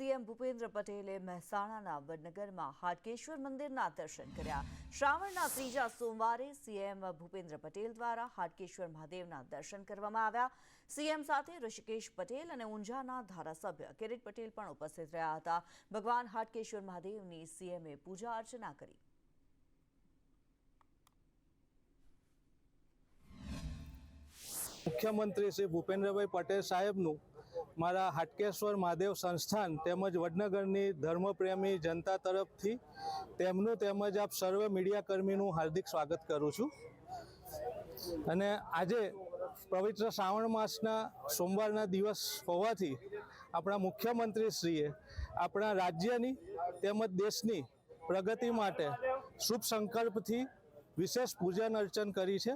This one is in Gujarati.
સીએમ ભૂપેન્દ્ર પટેલે મહેસાણાના વડનગરમાં હાટકેશ્વર મંદિરના દર્શન કર્યા। શ્રાવણના ત્રીજા સોમવારે સીએમ ભૂપેન્દ્ર પટેલ દ્વારા હાટકેશ્વર મહાદેવના દર્શન કરવામાં આવ્યા। સીએમ સાથે ઋષિકેશ પટેલ અને ઊંઝાના ધારાસભ્ય કિરીટ પટેલ પણ ઉપસ્થિત રહ્યા હતા। ભગવાન હાટકેશ્વર મહાદેવની સીએમએ પૂજા અર્ચના કરી। मुख्यमंत्री श्री भूपेन्द्रभाई पटेल साहेबનું મારા હાટકેશ્વર મહાદેવ સંસ્થાન તેમજ વડનગરની ધર્મપ્રેમી જનતા તરફથી તેમજ આપ સર્વે મીડિયાકર્મીનું હાર્દિક સ્વાગત કરું છું। અને આજે પવિત્ર શ્રાવણ માસના સોમવારના દિવસ હોવાથી આપણા મુખ્યમંત્રીશ્રીએ આપણા રાજ્યની તેમજ દેશની પ્રગતિ માટે શુભ સંકલ્પથી વિશેષ પૂજન અર્ચન કરી છે।